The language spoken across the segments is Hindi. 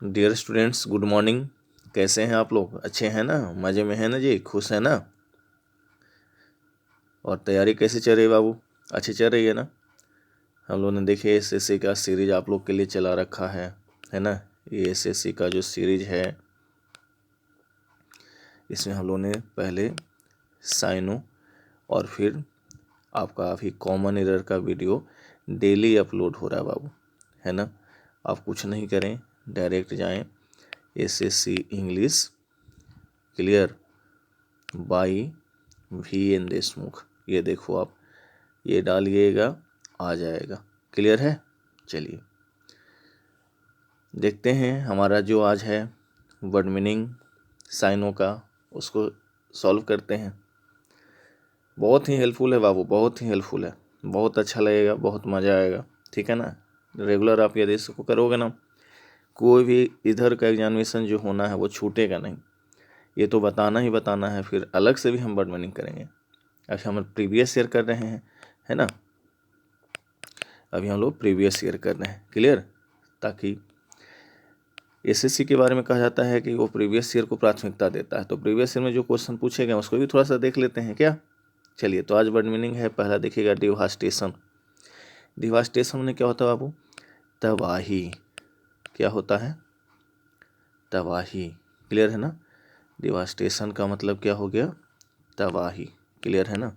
Dear students, good morning. कैसे हैं आप लोग? अच्छे हैं ना? मज़े में हैं ना जी? खुश हैं ना? और तैयारी कैसे चल रही है बाबू? अच्छी चल रही है ना? हम लोगों ने देखिए एसएससी का सीरीज आप लोग के लिए चला रखा है ना? ये एसएससी का जो सीरीज है, इसमें हम लोगों ने पहले साइनो और फिर आपका अभी कॉमन एरर का वीडियो डेली अपलोड हो रहा है बाबू, है ना? आप कुछ नहीं करें, डायरेक्ट जाएं SSC English clear by VN Deshmukh, ये देखो आप, ये डालिएगा आ जाएगा। क्लियर है? चलिए देखते हैं हमारा जो आज है वर्ड मीनिंग साइनों का, उसको सॉल्व करते हैं। बहुत ही हेल्पफुल है बाबू, बहुत ही हेल्पफुल है, बहुत अच्छा लगेगा, बहुत मज़ा आएगा। ठीक है ना? रेगुलर आप यदि इसको करोगे ना, कोई भी इधर का एग्जामिनेशन जो होना है वो छूटेगा नहीं। ये तो बताना ही बताना है, फिर अलग से भी हम वर्ड मीनिंग करेंगे। अच्छा, हम प्रीवियस ईयर कर रहे हैं, है ना? अभी हम लोग प्रीवियस ईयर कर रहे हैं। क्लियर? ताकि एसएससी के बारे में कहा जाता है कि वो प्रीवियस ईयर को प्राथमिकता देता है, तो प्रीवियस ईयर में जो क्वेश्चन पूछे गए उसको भी थोड़ा सा देख लेते हैं क्या? चलिए, तो आज वर्ड मीनिंग है, पहला देखिएगा डिवास्टेशन। डिवास्टेशन में क्या होता है बाबू? तबाही। क्या होता है? तबाही। क्लियर है ना? डिवास्टेशन का मतलब क्या हो गया? तबाही। क्लियर है ना?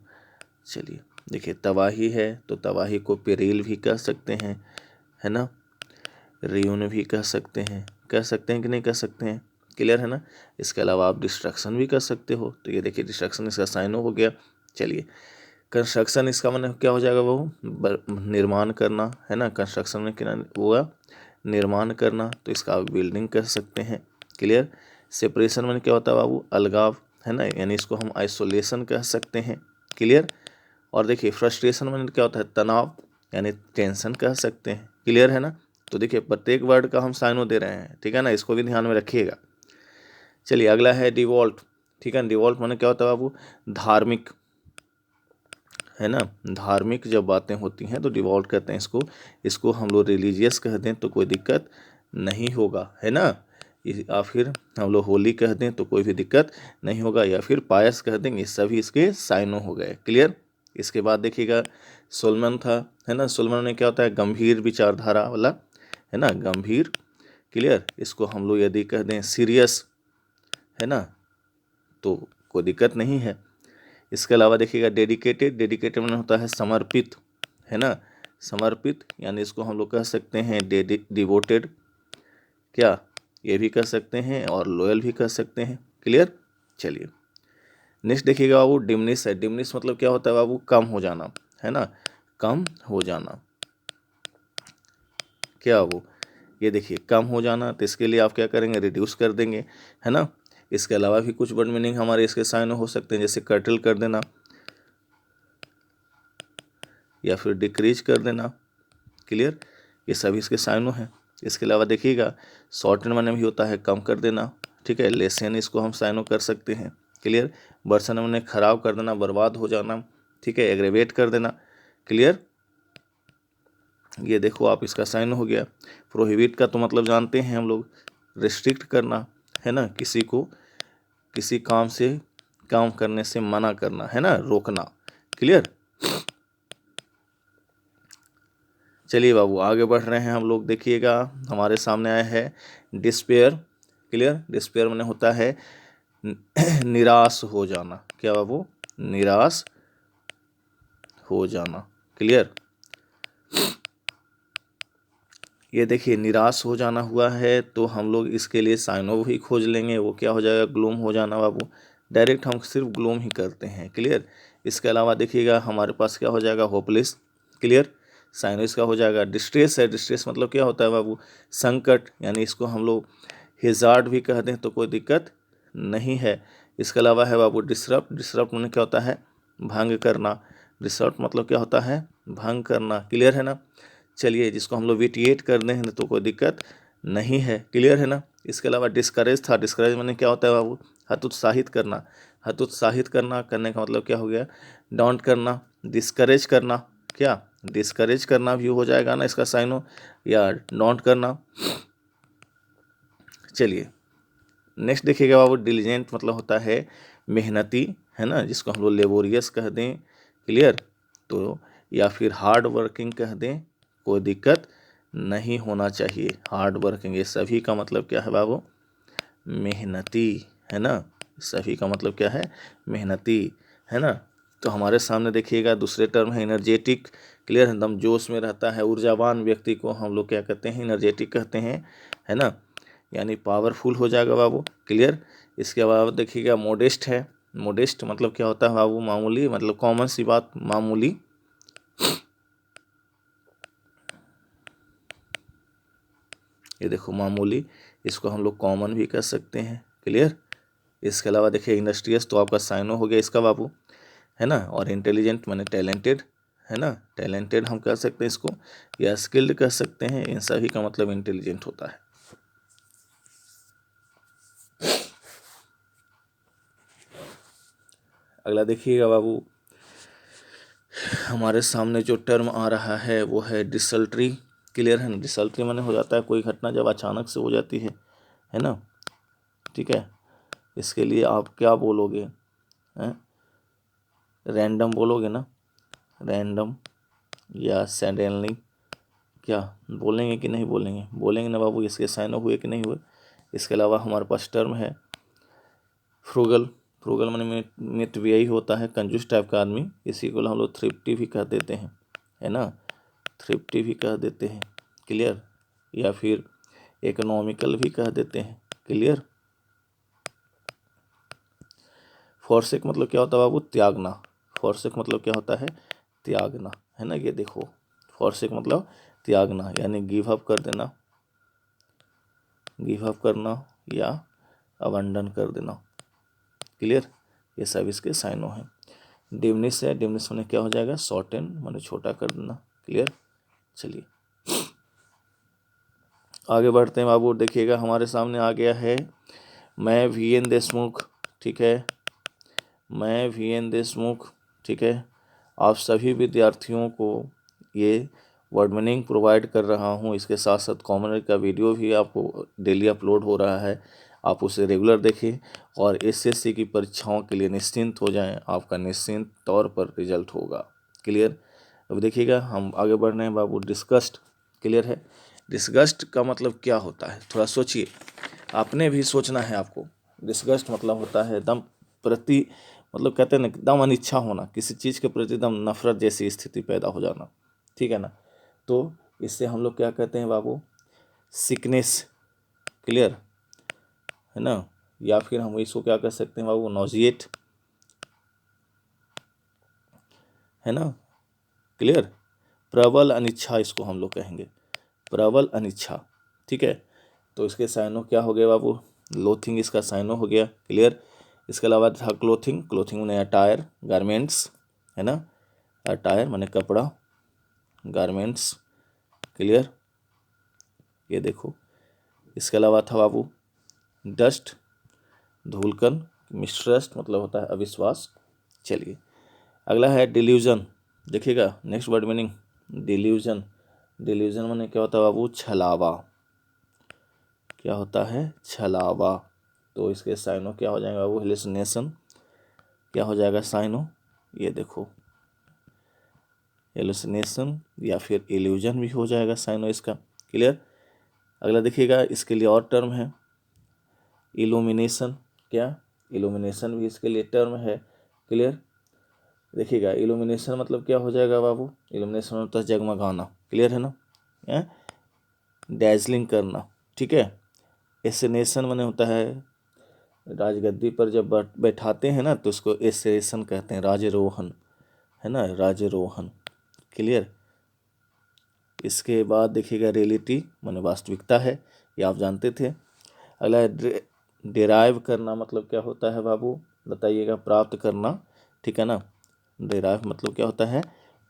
चलिए देखिए, तबाही है तो तबाही को पेरिल भी कह सकते हैं, है ना? रियून भी कह सकते हैं कि नहीं कह सकते हैं? क्लियर है ना? इसके अलावा आप डिस्ट्रक्शन भी कर सकते हो। तो ये देखिए, डिस्ट्रक्शन इसका साइन हो गया। चलिए, कंस्ट्रक्शन इसका मतलब क्या हो जाएगा वो? निर्माण करना, है ना? कंस्ट्रक्शन में क्या हुआ? निर्माण करना, तो इसका आप बिल्डिंग कह सकते हैं। क्लियर? सेपरेशन में क्या होता है बाबू? अलगाव, है ना? यानी इसको हम आइसोलेशन कह सकते हैं। क्लियर? और देखिए, फ्रस्ट्रेशन में क्या होता है? तनाव, यानी टेंशन कह सकते हैं। क्लियर है ना? तो देखिए, प्रत्येक वर्ड का हम साइनो दे रहे हैं, ठीक है ना? इसको भी ध्यान में रखिएगा। चलिए, अगला है डिवॉल्ट। ठीक है, डिवॉल्ट माने क्या होता है बाबू? धार्मिक, है ना? धार्मिक जब बातें होती हैं तो डिवॉल्ट कहते हैं इसको। इसको हम लोग रिलीजियस कह दें तो कोई दिक्कत नहीं होगा, है ना? या फिर हम लोग होली कह दें तो कोई भी दिक्कत नहीं होगा, या फिर पायस कह देंगे, सभी इसके साइनो हो गए। क्लियर? इसके बाद देखिएगा सोलमन था, है ना? सोलमन में क्या होता है? गंभीर विचारधारा वाला, है ना? गंभीर। क्लियर? इसको हम लोग यदि कह दें सीरियस, है ना, तो कोई दिक्कत नहीं है। इसके अलावा देखिएगा डेडिकेटेड। डेडिकेटेड में होता है समर्पित, है ना? समर्पित, यानी इसको हम लोग कह सकते हैं डिवोटेड, क्या ये भी कह सकते हैं, और लॉयल भी कह सकते हैं। क्लियर? चलिए, नेक्स्ट देखिएगा बाबू, डिमनिश है। डिमनिश मतलब क्या होता है बाबू? कम हो जाना, है ना? कम हो जाना। क्या वो? ये देखिए, कम हो जाना, तो इसके लिए आप क्या करेंगे? रिड्यूस कर देंगे, है ना? इसके अलावा भी कुछ वर्ड मीनिंग हमारे इसके साइन हो सकते हैं, जैसे कर्टल कर देना या फिर डिक्रीज कर देना। क्लियर? ये सभी इसके साइनो हैं। इसके अलावा देखिएगा, शॉर्टन माने भी होता है कम कर देना। ठीक है, लेसन इसको हम साइनो कर सकते हैं। क्लियर? वर्सन माने खराब कर देना, बर्बाद हो जाना। ठीक है, एग्रेवेट कर देना। क्लियर? ये देखो आप, इसका साइन हो गया। प्रोहिबिट का तो मतलब जानते हैं हम लोग, रिस्ट्रिक्ट करना, है ना? किसी को किसी काम से, काम करने से मना करना, है ना? रोकना। क्लियर? चलिए बाबू, आगे बढ़ रहे हैं हम लोग। देखिएगा, हमारे सामने आया है डिस्पेयर। क्लियर? डिस्पेयर माने होता है निराश हो जाना। क्या बाबू? निराश हो जाना। क्लियर? ये देखिए, निराश हो जाना हुआ है तो हम लोग इसके लिए साइनो भी खोज लेंगे। वो क्या हो जाएगा? ग्लूम हो जाना बाबू। डायरेक्ट हम सिर्फ ग्लूम ही करते हैं। क्लियर? इसके अलावा देखिएगा हमारे पास क्या हो जाएगा? होपलेस। क्लियर? साइनो इसका हो जाएगा। डिस्ट्रेस है। डिस्ट्रेस मतलब क्या होता है बाबू? संकट, यानी इसको हम लोग हेजार्ड भी कह दें तो कोई दिक्कत नहीं है। इसके अलावा है बाबू डिसरप्ट। डिसरप्ट मतलब क्या होता है? भंग करना। डिसरप्ट मतलब क्या होता है? भंग करना। क्लियर है ना? चलिए, जिसको हम लोग विटिएट कर दें तो कोई दिक्कत नहीं है। क्लियर है ना? इसके अलावा डिस्करेज था। डिस्करेज माने क्या होता है बाबू? हतोत्साहित करना। हतोत्साहित करना, करने का मतलब क्या हो गया? डोंट करना, डिस्करेज करना। क्या? डिस्करेज करना भी हो जाएगा ना इसका साइनो, या डोंट करना। चलिए नेक्स्ट देखिएगा बाबू, डिलीजेंट मतलब होता है मेहनती, है ना, जिसको हम लोग लेबोरियस कह दें, क्लियर, तो या फिर हार्ड वर्किंग कह दें, कोई दिक्कत नहीं होना चाहिए। हार्ड वर्किंग, ये सभी का मतलब क्या है बाबू, मेहनती, है ना, सभी का मतलब क्या है, मेहनती, है ना। तो हमारे सामने देखिएगा दूसरे टर्म है एनर्जेटिक, क्लियर, एकदम जोश में रहता है, ऊर्जावान व्यक्ति को हम लोग क्या कहते हैं, एनर्जेटिक कहते हैं, है ना, यानी पावरफुल हो जाएगा बाबू, क्लियर। इसके बाद देखिएगा मोडेस्ट है, मोडेस्ट मतलब क्या होता है बाबू, मामूली, मतलब कॉमन सी बात, मामूली, ये देखो मामूली, इसको हम लोग कॉमन भी कह सकते हैं, क्लियर। इसके अलावा देखिए इंडस्ट्रियस, तो आपका साइनो हो गया इसका बाबू, है ना, और इंटेलिजेंट माने टैलेंटेड, है ना, टैलेंटेड हम कह सकते हैं इसको, या स्किल्ड कह सकते हैं, इन सभी का मतलब इंटेलिजेंट होता है। अगला देखिएगा बाबू, हमारे सामने जो टर्म आ रहा है वो है डिसल्ट्री, क्लियर है ना। डिसल्ट्री माने हो जाता है कोई घटना जब अचानक से हो जाती है ना, ठीक है। इसके लिए आप क्या बोलोगे, रैंडम बोलोगे ना, रैंडम या सडनली, क्या बोलेंगे कि नहीं बोलेंगे, बोलेंगे ना बाबू, इसके साइन हुए कि नहीं हुए। इसके अलावा हमारे पास टर्म है फ्रूगल, फ्रूगल माने मित व्ययी होता है, कंजूस टाइप का आदमी, इसी को हम लोग थ्रिफ्टी भी कह देते हैं, है ना, थ्रिफ्टी भी कह देते हैं, क्लियर, या फिर इकोनॉमिकल भी कह देते हैं, क्लियर। फॉरसेक मतलब क्या होता है बाबू, त्यागना, फॉरसेक मतलब क्या होता है, त्यागना, है ना, ये देखो फॉरसेक मतलब त्यागना, यानी गिव अप कर देना, गिव अप करना या अबंडन कर देना, क्लियर। ये सब इसके साइनो हैं। डिमनिश है, डिमनिश माने क्या हो जाएगा, शॉर्टन माने छोटा कर देना, क्लियर। चलिए आगे बढ़ते हैं बाबू, देखिएगा हमारे सामने आ गया है मैं VN देशमुख, ठीक है, मैं VN देशमुख, ठीक है। आप सभी विद्यार्थियों को ये वर्ड मीनिंग प्रोवाइड कर रहा हूँ, इसके साथ साथ कॉमनर का वीडियो भी आपको डेली अपलोड हो रहा है, आप उसे रेगुलर देखें और SSC की परीक्षाओं के लिए निश्चिंत हो जाएं, आपका निश्चिंत तौर पर रिजल्ट होगा, क्लियर। अब देखिएगा हम आगे बढ़ रहे हैं बाबू, डिस्कस्ड, क्लियर है। डिस्गस्ट का मतलब क्या होता है, थोड़ा सोचिए, आपने भी सोचना है आपको। डिस्गस्ट मतलब होता है एकदम प्रति, मतलब कहते हैं ना एकदम अनिच्छा होना, किसी चीज़ के प्रति एकदम नफरत जैसी स्थिति पैदा हो जाना, ठीक है ना। तो इससे हम लोग क्या कहते हैं बाबू, सिकनेस, क्लियर, है ना, या फिर हम इसको क्या कह सकते हैं बाबू, नॉजिएट, है ना, क्लियर। प्रबल अनिच्छा इसको हम लोग कहेंगे, प्रबल अनिच्छा, ठीक है। तो इसके साइनो क्या हो गया बाबू, लोथिंग इसका साइनो हो गया, क्लियर। इसके अलावा था क्लोथिंग, क्लोथिंग माने अटायर, गारमेंट्स, है ना, अटायर माने कपड़ा, गारमेंट्स, क्लियर, ये देखो। इसके अलावा था बाबू डस्ट, धूलकन, मिसट्रस्ट मतलब होता है अविश्वास। चलिए अगला है डिल्यूजन, देखिएगा next word meaning, delusion, delusion माने क्या होता है बाबू, छलावा, क्या होता है, छलावा। तो इसके साइनो क्या हो जाएगा बाबू, हेलुसिनेशन, क्या हो जाएगा साइनो, ये देखो हेलुसिनेशन या फिर इल्यूजन भी हो जाएगा साइनो इसका, क्लियर। अगला देखिएगा इसके लिए और टर्म है इल्यूमिनेशन, क्या, इल्यूमिनेशन भी इसके लिए टर्म है, क्लियर। देखिएगा इल्यूमिनेशन मतलब क्या हो जाएगा बाबू, इल्यूमिनेशन होता है जगमगाना, क्लियर है ना, डैजलिंग करना, ठीक है। एसेनेशन माने होता है राजगद्दी पर जब बैठाते हैं ना तो उसको एसेनेशन कहते हैं, राजरोहन, है ना, राजरोहन, क्लियर। इसके बाद देखिएगा रियलिटी माने वास्तविकता है, ये आप जानते थे। अगला डिराइव करना मतलब क्या होता है बाबू, बताइएगा, प्राप्त करना, ठीक है ना। डिराइव मतलब क्या होता है,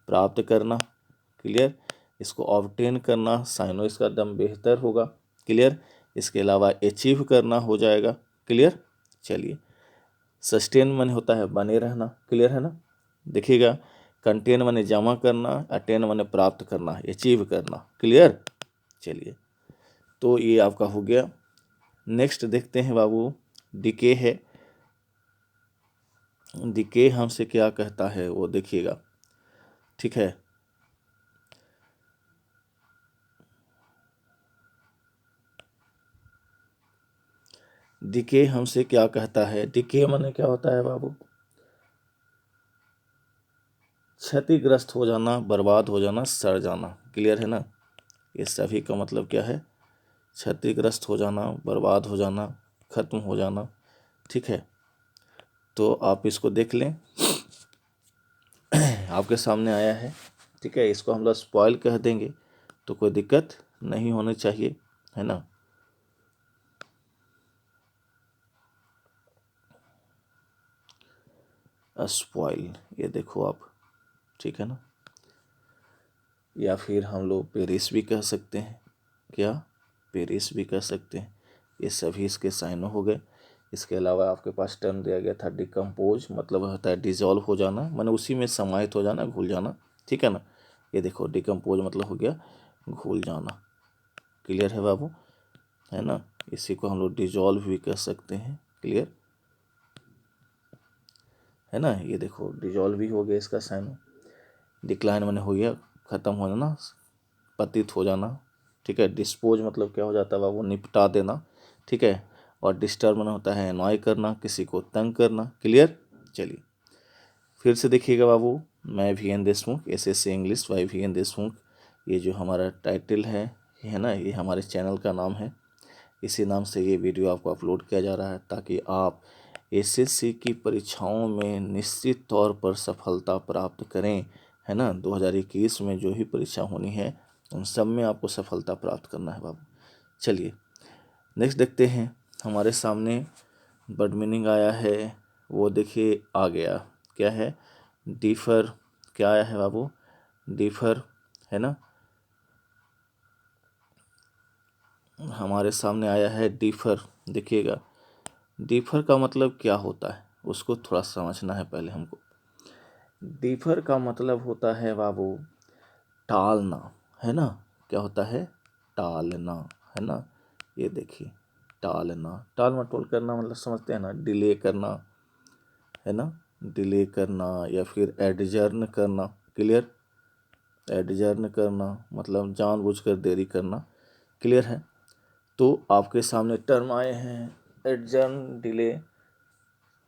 प्राप्त करना, क्लियर। इसको ऑब्टेन करना, साइनो इसका दम बेहतर होगा, क्लियर। इसके अलावा अचीव करना हो जाएगा, क्लियर। चलिए सस्टेन माने होता है बने रहना, क्लियर है ना। देखिएगा कंटेन माने जमा करना, अटेन माने प्राप्त करना, अचीव करना, क्लियर। चलिए तो ये आपका हो गया नेक्स्ट देखते हैं बाबू, डिके है। डिके हमसे क्या कहता है वो देखिएगा, ठीक है। डिके हमसे क्या कहता है, डिके माने क्या होता है बाबू, क्षतिग्रस्त हो जाना, बर्बाद हो जाना, सड़ जाना। क्लियर है ना, ये सभी का मतलब क्या है, क्षतिग्रस्त हो जाना, बर्बाद हो जाना, खत्म हो जाना, ठीक है। तो आप इसको देख लें, आपके सामने आया है, ठीक है। इसको हम लोग स्पॉइल कह देंगे तो कोई दिक्कत नहीं होनी चाहिए, है ना। स्पॉइल, ये देखो आप, ठीक है ना। या फिर हम लोग पेरिस भी कह सकते हैं, क्या, पेरिस भी कह सकते हैं। ये सभी इसके साइनो हो गए। इसके अलावा आपके पास टर्म दिया गया था डिकम्पोज, मतलब होता है डिजॉल्व हो जाना, माने उसी में समाहित हो जाना, घुल जाना, ठीक है ना। ये देखो डिकम्पोज मतलब हो गया घुल जाना। क्लियर है बाबू, है ना। इसी को हम लोग डिजॉल्व भी कह सकते हैं। क्लियर है ना। ये देखो डिजॉल्व भी हो गया इसका साइनो। डिक्लाइन माने हो गया ख़त्म हो जाना, पतित हो जाना, ठीक है। डिस्पोज मतलब क्या हो जाता है बाबू, निपटा देना, ठीक है। और डिस्टर्ब माने होता है एनॉय करना, किसी को तंग करना। क्लियर, चलिए फिर से देखिएगा बाबू, मैं VN Deshmukh, SSC English by VN Deshmukh, ये जो हमारा टाइटल है ना, ये हमारे चैनल का नाम है। इसी नाम से ये वीडियो आपको अपलोड किया जा रहा है ताकि आप SSC की परीक्षाओं में निश्चित तौर पर सफलता प्राप्त करें, है ना। 2021 में जो भी परीक्षा होनी है उन सब में आपको सफलता प्राप्त करना है बाबू। चलिए नेक्स्ट देखते हैं, हमारे सामने वर्ड मीनिंग आया है, वो देखिए आ गया, क्या है, डिफर। क्या आया है बाबू, डिफर, है ना। हमारे सामने आया है डिफर, देखिएगा। डिफर का मतलब क्या होता है उसको थोड़ा समझना है पहले हमको। डिफर का मतलब होता है बाबू टालना, है ना। क्या होता है, टालना, है ना। ये देखिए टालना, टाल मटोल करना मतलब समझते हैं ना, डिले करना, है ना। डिले करना या फिर एडजर्न करना। क्लियर, एडजर्न करना मतलब जानबूझकर देरी करना। क्लियर है। तो आपके सामने टर्म आए हैं एडजर्न, डिले,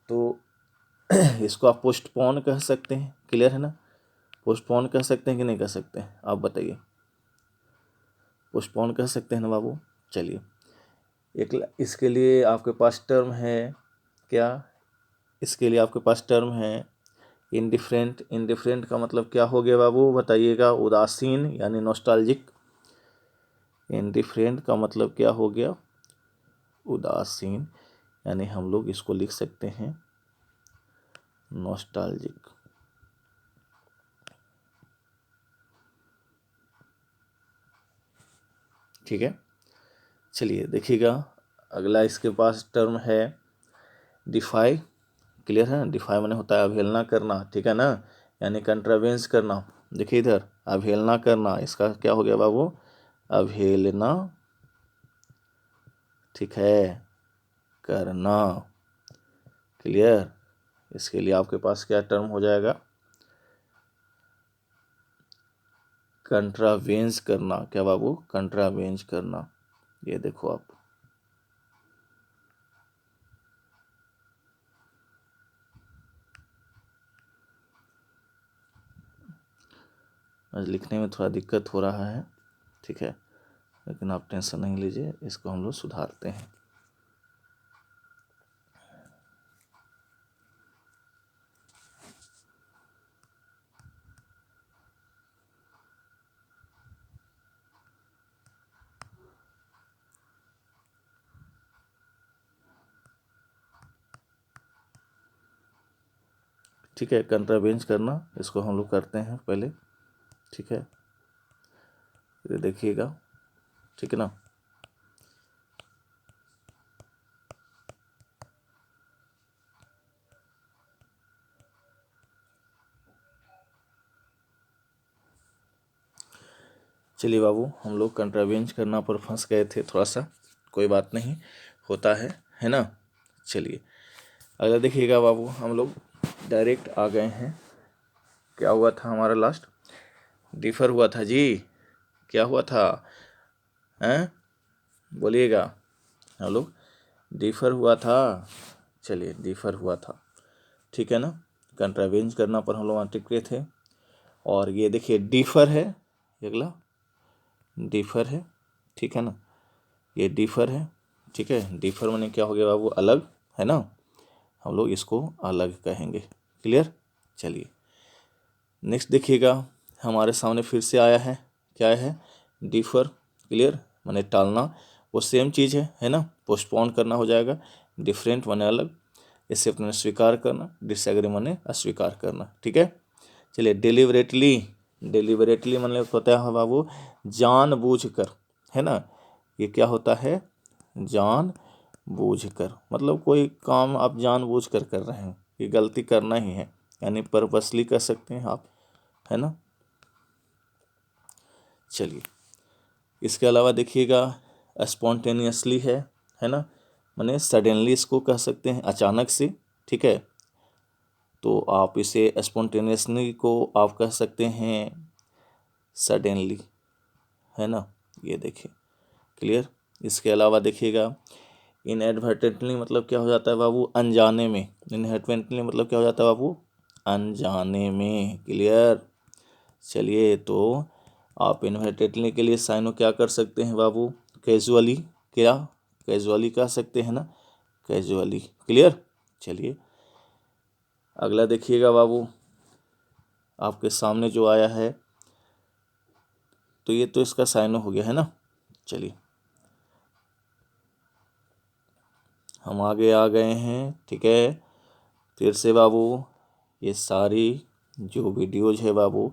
तो इसको आप पोस्टपोन कह सकते हैं। क्लियर है ना, पोस्टपोन कह सकते हैं कि नहीं कह सकते हैं, आप बताइए। पोस्टपोन कह सकते हैं ना बाबू। चलिए एक इसके लिए आपके पास टर्म है, क्या, इसके लिए आपके पास टर्म है इनडिफरेंट। इनडिफरेंट का मतलब क्या हो गया बाबू बताइएगा, उदासीन यानी नॉस्टैल्जिक। इनडिफरेंट का मतलब क्या हो गया, उदासीन, यानी हम लोग इसको लिख सकते हैं नॉस्टैल्जिक। ठीक है, चलिए देखिएगा अगला इसके पास टर्म है डिफाई। क्लियर है, डिफाई माने होता है अवहेलना करना, ठीक है ना, यानी कंट्रावेंस करना। देखिए इधर अवहेलना करना, इसका क्या हो गया बाबू, अवहेलना, ठीक है, करना। क्लियर, इसके लिए आपके पास क्या टर्म हो जाएगा, कंट्रावेंस करना। क्या बाबू, कंट्रावेंस करना। ये देखो आप, आज लिखने में थोड़ा दिक्कत हो रहा है, ठीक है, लेकिन आप टेंशन नहीं लीजिए, इसको हम लोग सुधारते हैं। ठीक है, कंट्रावेंस करना इसको हम लोग करते हैं पहले, ठीक है, ये देखिएगा, ठीक है ना। चलिए बाबू, हम लोग कंट्रावेंस करना पर फंस गए थे थोड़ा सा, कोई बात नहीं, होता है ना। चलिए अगर देखिएगा बाबू, हम लोग डायरेक्ट आ गए हैं। क्या हुआ था हमारा लास्ट? डिफर हुआ था जी। क्या हुआ था? हैं, बोलिएगा। हम लोग डिफर हुआ था। चलिए डिफर हुआ था, ठीक है ना। कंट्रावेंज करना पर हम लोग वहाँ टिके थे। और ये देखिए डिफर है, अगला डिफर है, ठीक है ना। ये डिफर है, ठीक है। डिफर माने क्या हो गया बाबू? अलग, है ना। हम लोग इसको अलग कहेंगे। क्लियर। चलिए नेक्स्ट देखिएगा, हमारे सामने फिर से आया है। क्या है? डिफर। क्लियर माने टालना। वो सेम चीज़ है ना। पोस्टपोन करना हो जाएगा। डिफरेंट माने अलग। एक्सेप्ट माने स्वीकार करना। डिसएग्री माने अस्वीकार करना, ठीक है। चलिए डिलिबरेटली। डिलिबरेटली मतलब होता है बाबू जानबूझकर, है ना। ये क्या होता है? जानबूझकर, मतलब कोई काम आप जानबूझकर कर रहे हैं, ये गलती करना ही है, यानी पर्पसली कर सकते हैं आप, है ना। चलिए इसके अलावा देखिएगा स्पॉन्टेनियसली है ना। माने सडनली इसको कह सकते हैं, अचानक से, ठीक है। तो आप इसे स्पॉन्टेनियसली को आप कह सकते हैं सडनली, है ना। ये देखिए क्लियर। इसके अलावा देखिएगा इनएडवर्टेंटली मतलब क्या हो जाता है बाबू? अनजाने में। इनएडवर्टेंटली मतलब क्या हो जाता है बाबू? अनजाने में। क्लियर। चलिए तो आप इनएडवर्टेंटली के लिए साइनो क्या कर सकते हैं बाबू? कैजुअली। क्या? कैजुअली कह सकते हैं ना, कैजुअली। क्लियर। चलिए अगला देखिएगा बाबू, आपके सामने जो आया है, तो ये तो इसका साइनो हो गया, है ना। चलिए हम आगे आ गए हैं, ठीक है। फिर से बाबू ये सारी जो वीडियोज है बाबू,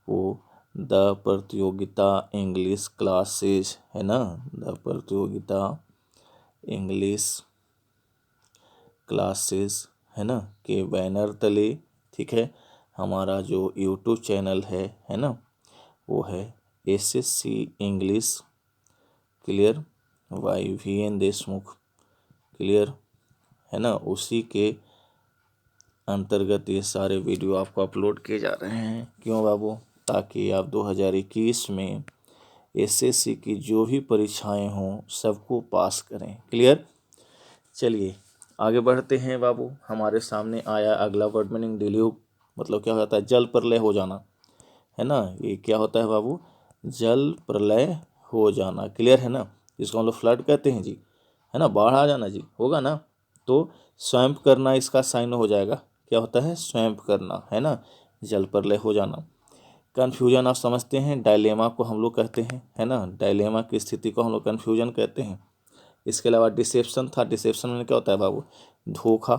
वो द प्रतियोगिता इंग्लिश क्लासेस, है ना। द प्रतियोगिता इंग्लिश क्लासेस, है ना, के बैनर तले, ठीक है। हमारा जो यूट्यूब चैनल है ना, वो है SSC English. Clear. YVN Deshmukh. Clear, है ना। उसी के अंतर्गत ये सारे वीडियो आपको अपलोड किए जा रहे हैं। क्यों बाबू? ताकि आप 2021 में SSC की जो भी परीक्षाएं हों सबको पास करें। क्लियर। चलिए आगे बढ़ते हैं बाबू। हमारे सामने आया अगला वर्ड मीनिंग डिल्यूट, मतलब क्या होता है? जल प्रलय हो जाना, है ना। ये क्या होता है बाबू? जल प्रलय हो जाना। क्लियर, है ना। जिसको हम लोग फ्लड कहते हैं जी, है ना। बाढ़ आ जाना जी, होगा ना। तो स्वैम्प करना इसका साइन हो जाएगा। क्या होता है? स्वैम्प करना, है ना। जल प्रलय हो जाना। कन्फ्यूजन आप समझते हैं, डायलेमा को हम लोग कहते हैं, है ना। डायलेमा की स्थिति को हम लोग कन्फ्यूजन कहते हैं। इसके अलावा डिसेप्शन था। डिसेप्शन में क्या होता है बाबू? धोखा।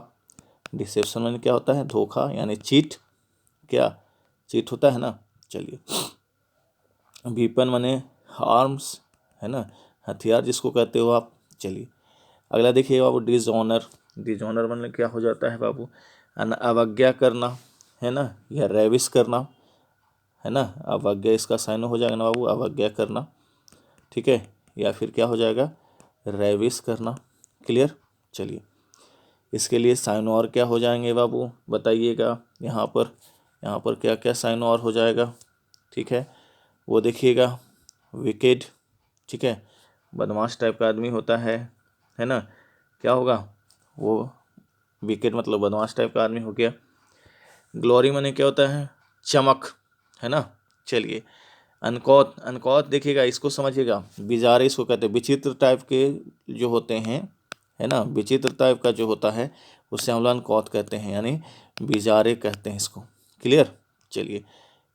डिसेप्शन में क्या होता है? धोखा, यानी चीट। क्या? चीट होता है ना। चलिए वीपन माने आर्म्स, है ना, हथियार जिसको कहते हो आप। चलिए अगला देखिए बाबू, डिसऑनर। डिसऑनर मतलब क्या हो जाता है बाबू? अवज्ञा करना, है ना, या रेविश करना, है ना। अवज्ञा इसका साइन हो जाएगा ना बाबू, अवज्ञा करना, ठीक है। या फिर क्या हो जाएगा? रेविश करना। क्लियर। चलिए इसके लिए साइन और क्या हो जाएंगे बाबू? बताइएगा। यहाँ पर क्या क्या साइन और हो जाएगा, ठीक है। वो देखिएगा, विकेड, ठीक है। बदमाश टाइप का आदमी होता है ना। क्या होगा? वो विकेट मतलब बदमाश टाइप का आदमी हो गया। ग्लोरी माने क्या होता है? चमक, है ना। चलिए अनकौत। अनकौत देखिएगा, इसको समझिएगा। बिजारे इसको कहते हैं, विचित्र टाइप के जो होते हैं, है ना। विचित्र टाइप का जो होता है उससे हम लोग अनकौत कहते हैं, यानी बिजारे कहते हैं इसको। क्लियर। चलिए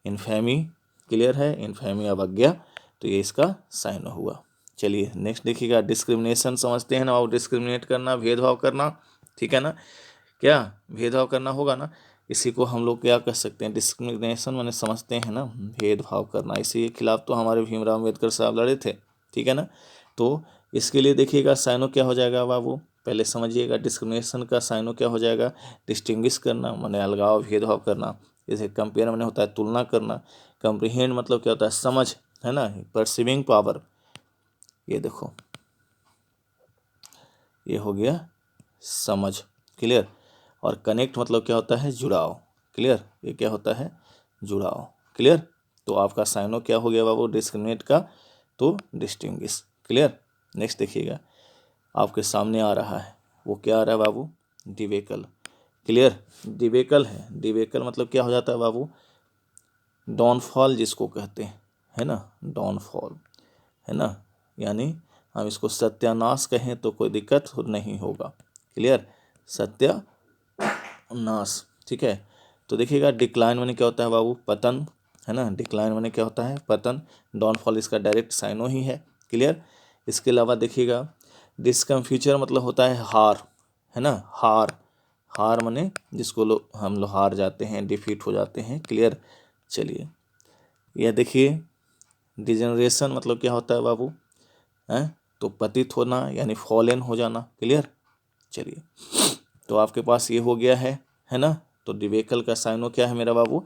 इनफेमी। क्लियर है। इनफेमी अवज्ञा, तो ये इसका साइन हुआ। चलिए नेक्स्ट देखिएगा, डिस्क्रिमिनेशन समझते हैं ना। और डिस्क्रिमिनेट करना, भेदभाव करना, ठीक है ना। क्या भेदभाव करना होगा ना। इसी को हम लोग क्या कह सकते हैं? डिस्क्रिमिनेशन माने समझते हैं ना, भेदभाव करना। इसी के खिलाफ तो हमारे भीमराव अम्बेडकर साहब लड़े थे, ठीक है ना। तो इसके लिए देखिएगा साइनो क्या हो जाएगा बाबू? पहले समझिएगा, डिस्क्रिमिनेशन का साइनो क्या हो जाएगा? डिस्टिंग्विश करना माने अलगाव, भेदभाव करना। जैसे कंपेयर माने होता है तुलना करना। कंप्रीहेंड मतलब क्या होता है? समझ, है ना, परसीविंग पावर। ये देखो ये हो गया समझ, क्लियर। और कनेक्ट मतलब क्या होता है, जुड़ाव, क्लियर। ये क्या होता है, जुड़ाव, क्लियर। तो आपका साइनो क्या हो गया बाबू, डिस्क्रिमिनेट का तो डिस्टिंग्विश, क्लियर। नेक्स्ट देखिएगा, आपके सामने आ रहा है, वो क्या आ रहा है बाबू, डिवेकल, क्लियर। डिवेकल है, डिवेकल मतलब क्या हो जाता है बाबू, डाउनफॉल जिसको कहते हैं, है ना, डाउनफॉल, है ना, यानी हम इसको सत्यानाश कहें तो कोई दिक्कत नहीं होगा, क्लियर, सत्यानाश, ठीक है। तो देखिएगा डिक्लाइन माने क्या होता है बाबू, पतन, है ना, डिक्लाइन माने क्या होता है, पतन। डाउनफॉल इसका डायरेक्ट साइनो ही है, क्लियर। इसके अलावा देखिएगा डिस्कम्फीचर मतलब होता है हार, है ना, हार, हार माने जिसको हम लोग हार जाते हैं, डिफीट हो जाते हैं, क्लियर। चलिए यह देखिए, डिजेनरेशन मतलब क्या होता है बाबू, हैं, तो पतित होना यानी फॉलन हो जाना, क्लियर। चलिए तो आपके पास ये हो गया है ना। तो डिवेकल का साइनो क्या है मेरा बाबू,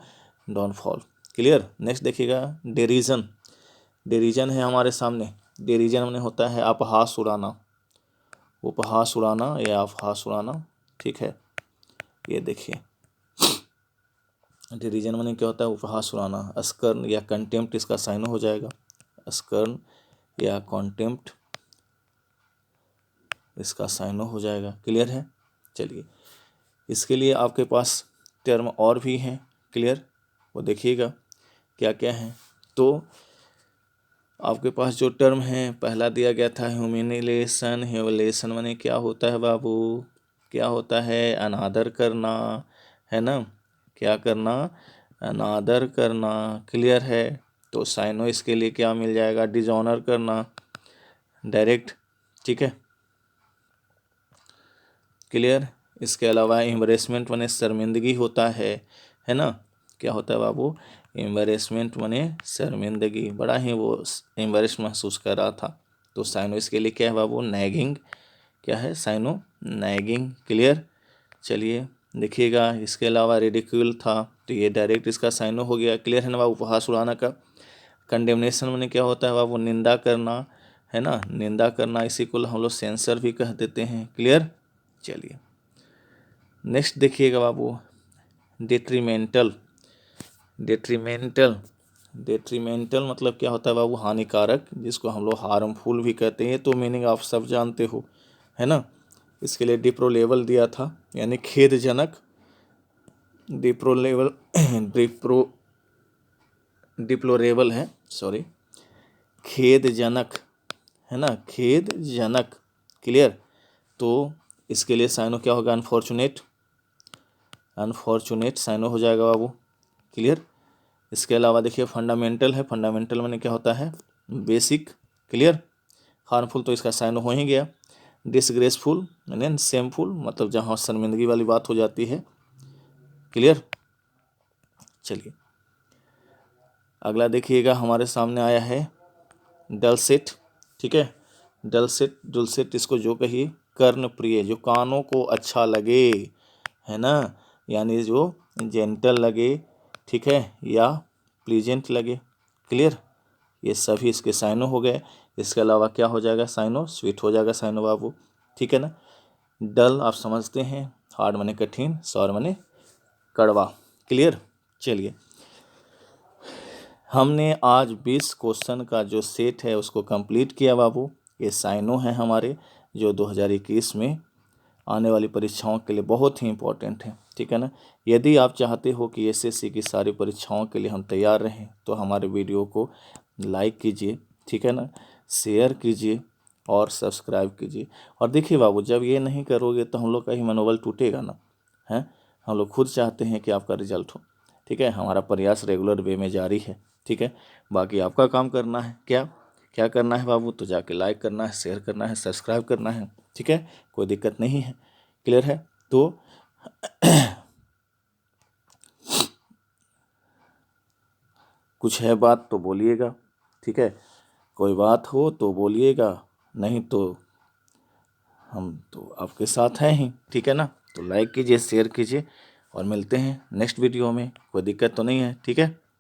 डाउनफॉल, क्लियर। नेक्स्ट देखिएगा डेरिजन, डेरिजन है हमारे सामने। डेरिजन में होता है अपहास उड़ाना, उपहास उड़ाना या अपहास उड़ाना, ठीक है। ये देखिए डेरिजन में क्या होता है, उपहास उड़ाना। अस्कर्न या कंटेम्प्ट इसका साइनो हो जाएगा, अस्कर्न या कॉन्टेम्प्ट इसका साइनो हो जाएगा, क्लियर है। चलिए इसके लिए आपके पास टर्म और भी हैं, क्लियर, वो देखिएगा क्या क्या है। तो आपके पास जो टर्म है, पहला दिया गया था ह्यूमिलेशन, ह्यूमिलेशन माने क्या होता है बाबू, क्या होता है, अनादर करना, है ना, क्या करना, अनादर करना, क्लियर है। तो साइनो इसके लिए क्या मिल जाएगा, डिजॉनर करना, डायरेक्ट, ठीक है, क्लियर। इसके अलावा एम्बरेसमेंट माने शर्मिंदगी होता है ना, क्या होता है बाबू, एम्बरेसमेंट माने शर्मिंदगी, बड़ा ही वो एम्बरेस महसूस कर रहा था। तो साइनो इसके लिए क्या है बाबू, नैगिंग, क्या है, साइनो नैगिंग, क्लियर। चलिए देखिएगा इसके अलावा रिडिक्यूल था, तो ये डायरेक्ट इसका साइनो हो गया, क्लियर है ना बाबू, उपहास उड़ाना का। कंडेमनेशन माने क्या होता है बाबू, निंदा करना, है ना, निंदा करना, इसी को हम लोग सेंसर भी कह देते हैं, क्लियर। चलिए नेक्स्ट देखिएगा बाबू, डेट्रीमेंटल, डेट्रीमेंटल, डेट्रीमेंटल मतलब क्या होता है बाबू, हानिकारक, जिसको हम लोग हार्मफुल भी कहते हैं, तो मीनिंग आप सब जानते हो, है ना। इसके लिए डिप्रोलेबल दिया था, यानी खेदजनक, डिप्रोलेबल डिप्लोरेबल है, सॉरी, खेदजनक, है ना, खेदजनक, क्लियर। तो इसके लिए साइनो क्या होगा, अनफॉर्चुनेट, अनफॉर्चुनेट साइनो हो जाएगा बाबू, क्लियर। इसके अलावा देखिए फंडामेंटल है, फंडामेंटल में क्या होता है, बेसिक, क्लियर। हार्मफुल तो इसका साइनो हो ही गया। डिसग्रेसफुल यानी सेमफुल, मतलब जहाँ शर्मिंदगी वाली बात हो जाती है, क्लियर। चलिए अगला देखिएगा, हमारे सामने आया है डलसेट, ठीक है। डलसेट, डुलसेट इसको जो कहिए, कर्ण प्रिय, जो कानों को अच्छा लगे, है ना, यानी जो जेंटल लगे, ठीक है, या प्लीजेंट लगे, क्लियर। ये सभी इसके साइनो हो गए। इसके अलावा क्या हो जाएगा, साइनो स्वीट हो जाएगा, साइनो बाबू, ठीक है ना। डल आप समझते हैं, हार्ड माने कठिन, सॉर माने कड़वा, क्लियर। चलिए हमने आज 20 क्वेश्चन का जो सेट है उसको कंप्लीट किया बाबू। ये साइनो है हमारे, जो 2021 में आने वाली परीक्षाओं के लिए बहुत ही इम्पोर्टेंट है, ठीक है ना। यदि आप चाहते हो कि एसएससी की सारी परीक्षाओं के लिए हम तैयार रहें, तो हमारे वीडियो को लाइक कीजिए, ठीक है ना, शेयर कीजिए और सब्सक्राइब कीजिए। और देखिए बाबू, जब ये नहीं करोगे तो हम लोग का ही मनोबल टूटेगा ना, हैं। हम लोग खुद चाहते हैं कि आपका रिजल्ट हो, ठीक है। हमारा प्रयास रेगुलर वे में जारी है, ठीक है। बाकी आपका काम करना है, क्या क्या करना है बाबू, तो जाके लाइक करना है, शेयर करना है, सब्सक्राइब करना है, ठीक है, कोई दिक्कत नहीं है, क्लियर है। तो कुछ है बात तो बोलिएगा, ठीक है, कोई बात हो तो बोलिएगा, नहीं तो हम तो आपके साथ हैं ही, ठीक है ना। तो लाइक कीजिए, शेयर कीजिए और मिलते हैं नेक्स्ट वीडियो में, कोई दिक्कत तो नहीं है, ठीक है।